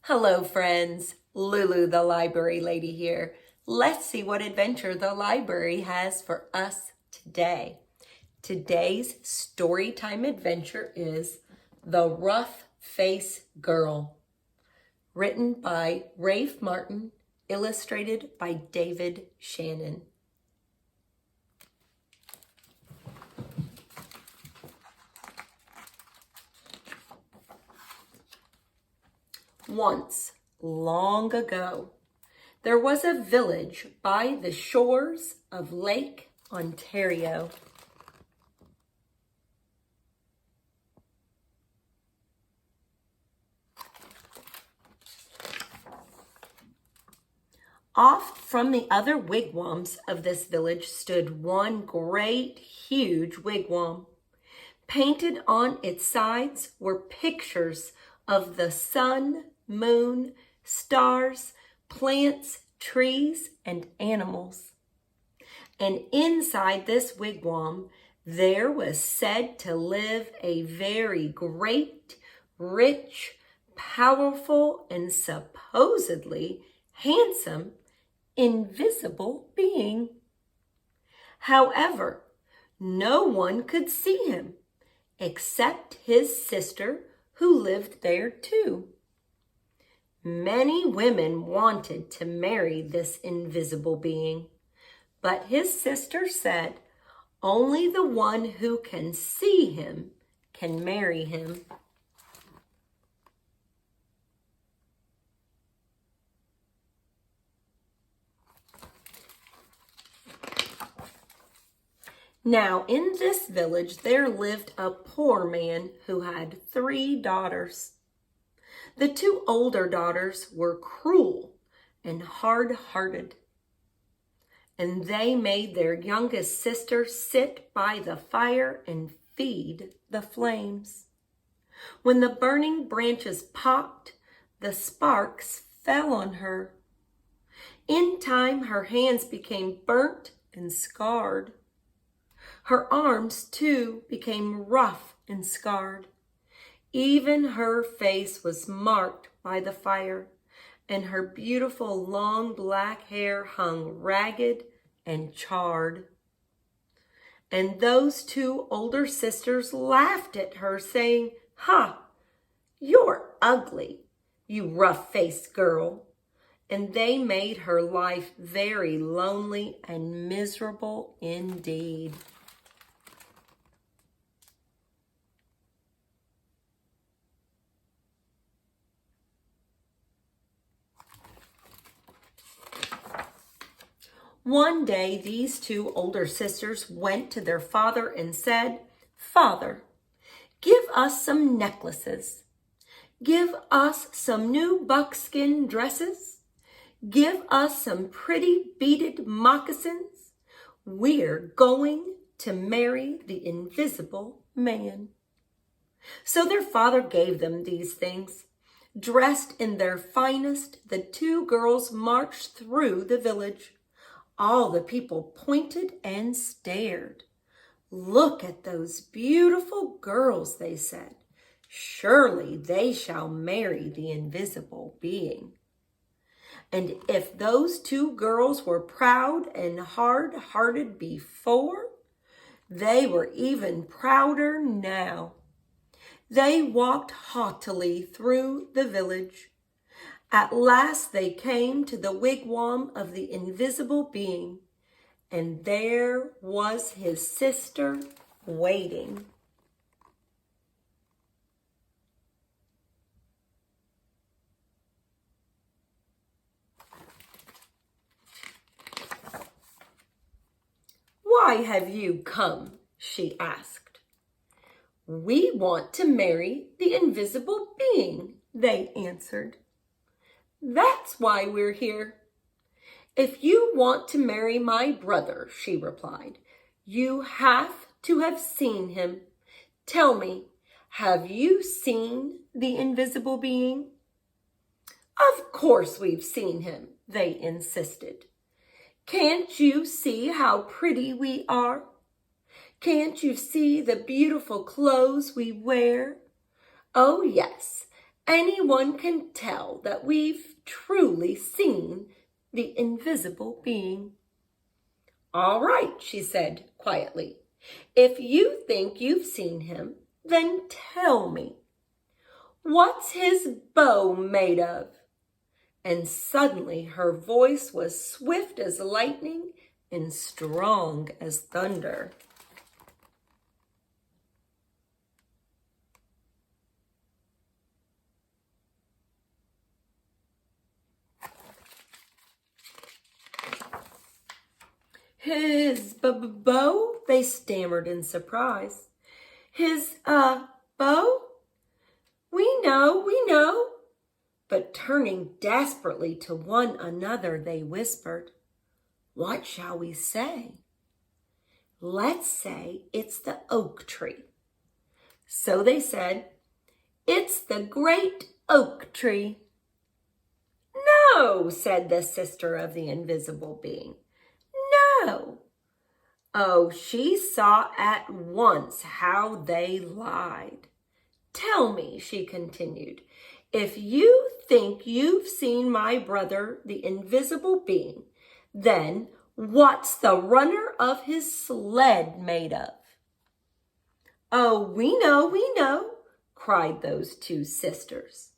Hello friends, Lulu the library lady here. Let's see what adventure the library has for us today. Today's story time adventure is The Rough Face Girl, written by Rafe Martin, illustrated by David Shannon. Once, long ago, there was a village by the shores of Lake Ontario. Off from the other wigwams of this village stood one great, huge wigwam. Painted on its sides were pictures of the sun, moon, stars, plants, trees, and animals. And inside this wigwam, there was said to live a very great, rich, powerful, and supposedly handsome, invisible being. However, no one could see him except his sister, who lived there too. Many women wanted to marry this invisible being, but his sister said only the one who can see him can marry him. Now, in this village, there lived a poor man who had 3 daughters. The 2 older daughters were cruel and hard-hearted, and they made their youngest sister sit by the fire and feed the flames. When the burning branches popped, the sparks fell on her. In time, her hands became burnt and scarred. Her arms, too, became rough and scarred. Even her face was marked by the fire, and her beautiful long black hair hung ragged and charred. And those 2 older sisters laughed at her, saying, "Ha! You're ugly, you rough-faced girl." And they made her life very lonely and miserable indeed. One day, these 2 older sisters went to their father and said, "Father, give us some necklaces. Give us some new buckskin dresses. Give us some pretty beaded moccasins. We're going to marry the invisible man." So their father gave them these things. Dressed in their finest, the 2 girls marched through the village. All the people pointed and stared. "Look at those beautiful girls," they said. "Surely they shall marry the invisible being." And if those 2 girls were proud and hard-hearted before, they were even prouder now. They walked haughtily through the village. At last they came to the wigwam of the invisible being, and there was his sister waiting. "Why have you come?" she asked. "We want to marry the invisible being," they answered. "That's why we're here." "If you want to marry my brother," she replied, "you have to have seen him. Tell me, have you seen the invisible being?" "Of course we've seen him," they insisted. "Can't you see how pretty we are? Can't you see the beautiful clothes we wear? Oh yes, anyone can tell that we've truly seen the invisible being. All right, she said quietly. If you think you've seen him, then tell me. What's his bow made of? And suddenly her voice was swift as lightning and strong as thunder. His bow? They stammered in surprise. His, bow? We know. But turning desperately to one another, they whispered, what shall we say? Let's say it's the oak tree. So they said, it's the great oak tree. No, said the sister of the invisible being. No. Oh, she saw at once how they lied. Tell me, she continued, if you think you've seen my brother, the invisible being, then what's the runner of his sled made of? Oh, we know, cried those two sisters.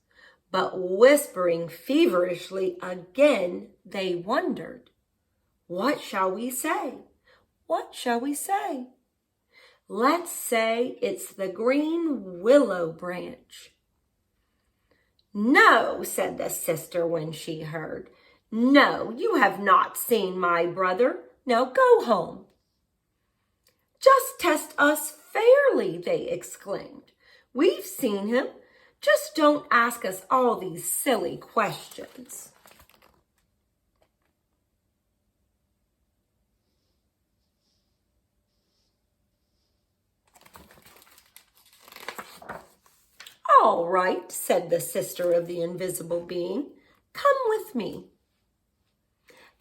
But whispering feverishly again, they wondered, what shall we say? What shall we say? Let's say it's the green willow branch. No, said the sister when she heard. No, you have not seen my brother. Now go home. Just test us fairly, they exclaimed. We've seen him. Just don't ask us all these silly questions. All right, said the sister of the invisible being. Come with me.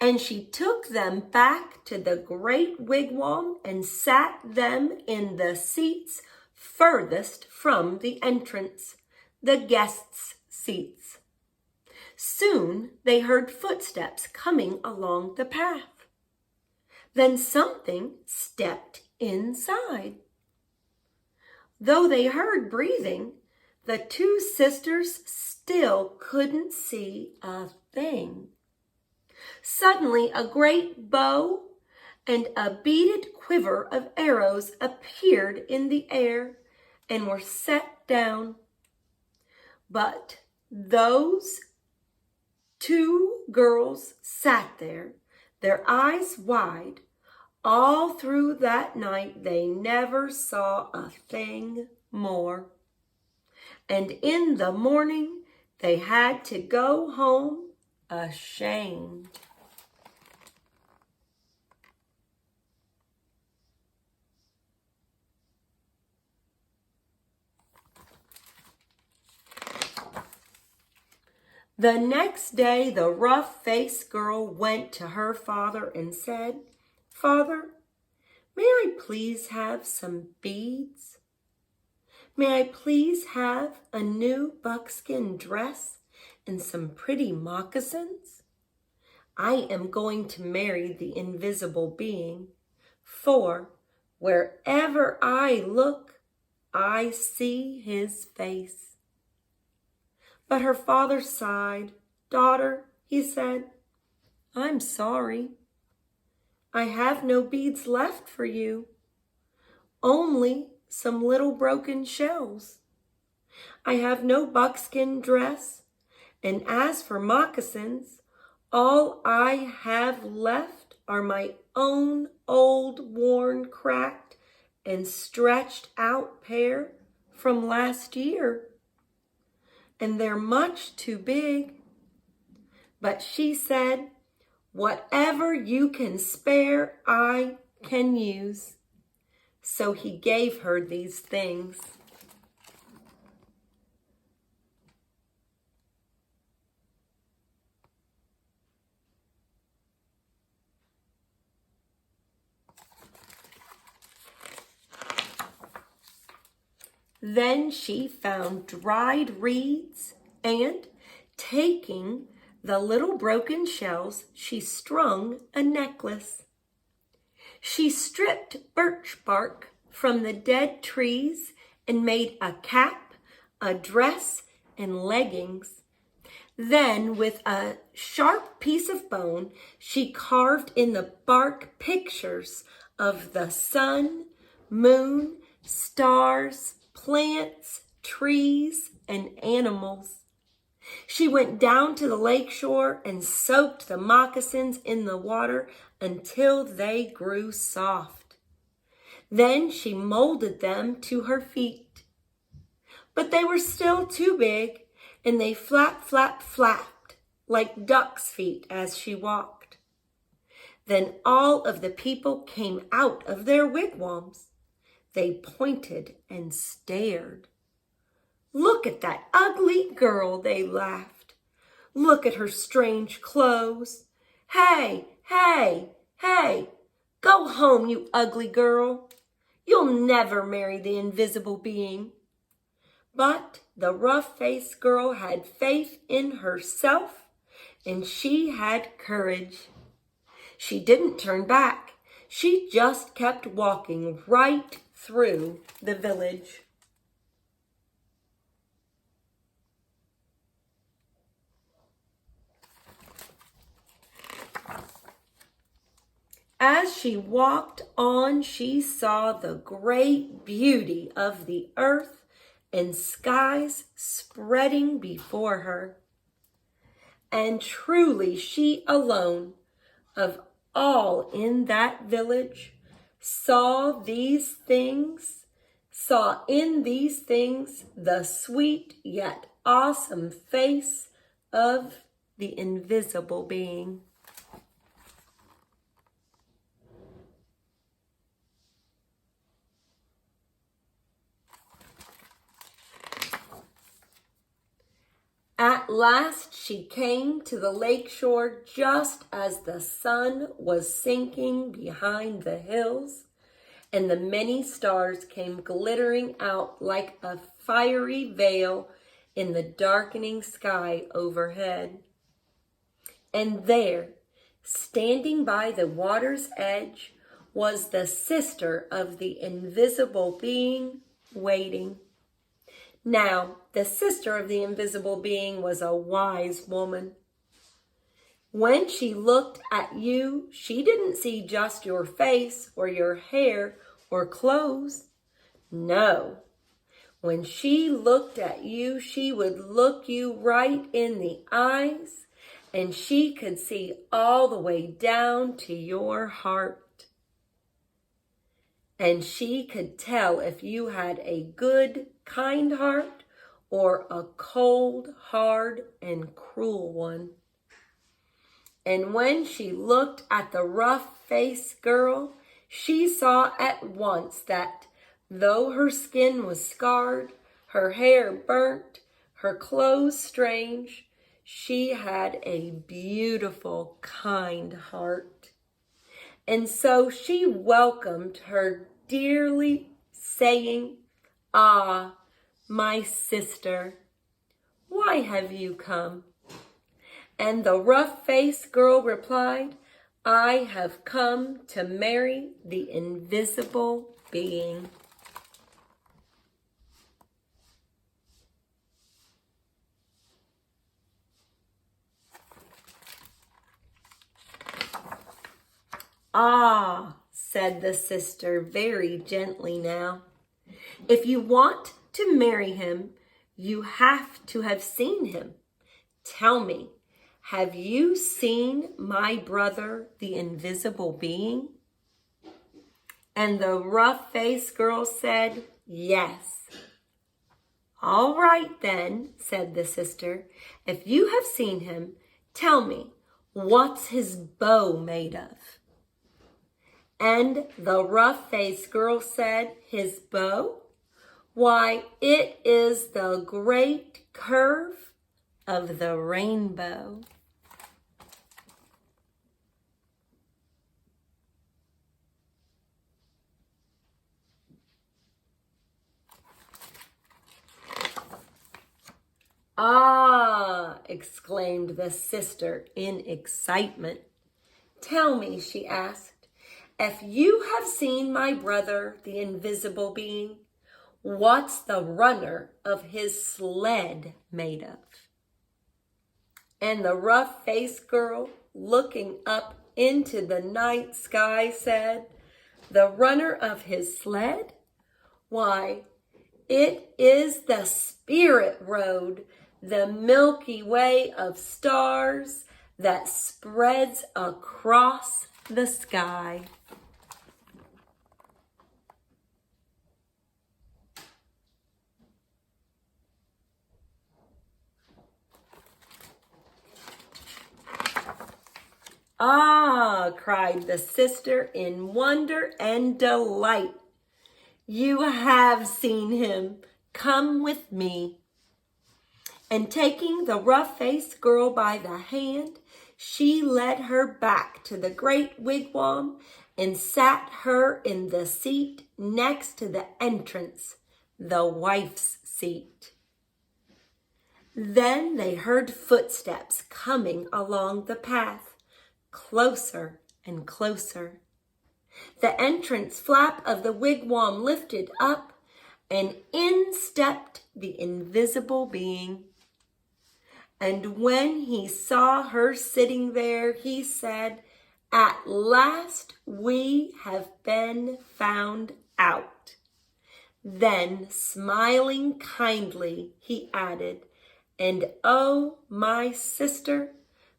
And she took them back to the great wigwam and sat them in the seats furthest from the entrance, the guests' seats. Soon they heard footsteps coming along the path. Then something stepped inside. Though they heard breathing, the two sisters still couldn't see a thing. Suddenly, a great bow and a beaded quiver of arrows appeared in the air and were set down. But those two girls sat there, their eyes wide. All through that night, they never saw a thing more. And in the morning, they had to go home ashamed. The next day, the rough-faced girl went to her father and said, Father, may I please have some beads? May I please have a new buckskin dress and some pretty moccasins? I am going to marry the invisible being, for wherever I look, I see his face. But her father sighed. Daughter, he said, I'm sorry. I have no beads left for you, only some little broken shells. I have no buckskin dress, and as for moccasins, all I have left are my own old, worn, cracked, and stretched out pair from last year. And they're much too big. But she said, whatever you can spare, I can use. So he gave her these things. Then she found dried reeds And taking the little broken shells, she strung a necklace. She stripped birch bark from the dead trees and made a cap, a dress, and leggings. Then, with a sharp piece of bone, she carved in the bark pictures of the sun, moon, stars, plants, trees, and animals. She went down to the lake shore and soaked the moccasins in the water until they grew soft. Then she molded them to her feet. But they were still too big, and they flapped like duck's feet as she walked. Then all of the people came out of their wigwams. They pointed and stared. "Look at that ugly girl," they laughed. "Look at her strange clothes. Hey, hey, hey, go home, you ugly girl. You'll never marry the invisible being." But the rough-faced girl had faith in herself, and she had courage. She didn't turn back. She just kept walking right through the village. As she walked on, she saw the great beauty of the earth and skies spreading before her. And truly she alone, of all in that village, saw in these things the sweet yet awesome face of the invisible being. At last she came to the lake shore just as the sun was sinking behind the hills, and the many stars came glittering out like a fiery veil in the darkening sky overhead. And there, standing by the water's edge, was the sister of the invisible being, waiting. Now, the sister of the invisible being was a wise woman. When she looked at you, she didn't see just your face or your hair or clothes. No. When she looked at you, she would look you right in the eyes, and she could see all the way down to your heart. And she could tell if you had a good, kind heart or a cold, hard, and cruel one. And when she looked at the rough-faced girl, she saw at once that though her skin was scarred, her hair burnt, her clothes strange, she had a beautiful, kind heart. And so she welcomed her dearly, saying, "Ah, my sister, why have you come?" And the rough-faced girl replied, "I have come to marry the invisible being." "Ah," said the sister very gently now, "if you want to marry him, you have to have seen him. Tell me, have you seen my brother, the invisible being?" And the rough-faced girl said, "Yes." "All right then," said the sister, "if you have seen him, tell me, what's his bow made of?" And the rough-faced girl said, "His bow? Why, it is the great curve of the rainbow." "Ah!" exclaimed the sister in excitement. "Tell me," she asked, "if you have seen my brother, the invisible being, what's the runner of his sled made of?" And the rough-faced girl, looking up into the night sky, said, "The runner of his sled? Why, it is the spirit road, the Milky Way of stars that spreads across the sky." "Ah!" cried the sister in wonder and delight. "You have seen him. Come with me." And taking the rough-faced girl by the hand, she led her back to the great wigwam and sat her in the seat next to the entrance, the wife's seat. Then they heard footsteps coming along the path, closer and closer. The entrance flap of the wigwam lifted up, and in stepped the invisible being. And when he saw her sitting there, he said, "At last we have been found out." Then, smiling kindly, he added, "And oh, my sister,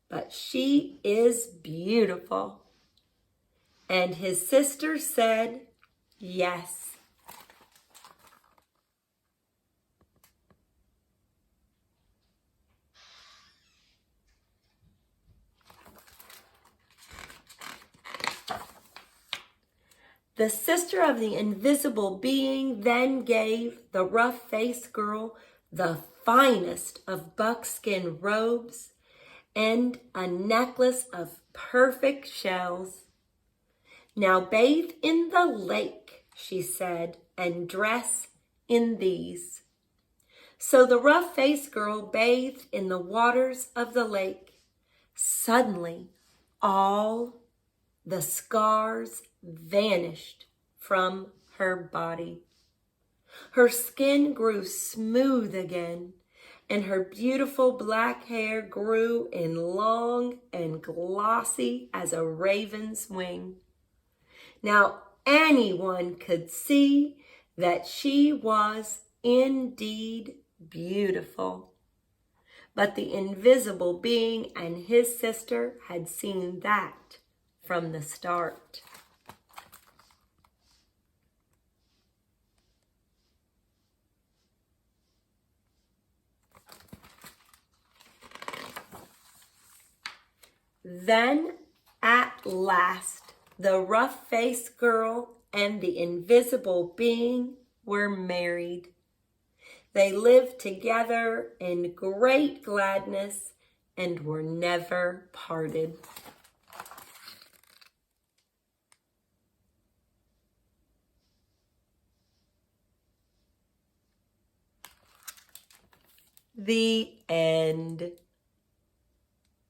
but she is beautiful." And his sister said, "Yes." The sister of the invisible being then gave the rough-faced girl the finest of buckskin robes and a necklace of perfect shells. "Now bathe in the lake," she said, "and dress in these." So the rough-faced girl bathed in the waters of the lake. Suddenly, all the scars vanished from her body. Her skin grew smooth again, and her beautiful black hair grew in long and glossy as a raven's wing. Now anyone could see that she was indeed beautiful. But the invisible being and his sister had seen that from the start. Then, at last, the rough-faced girl and the invisible being were married. They lived together in great gladness and were never parted. The end.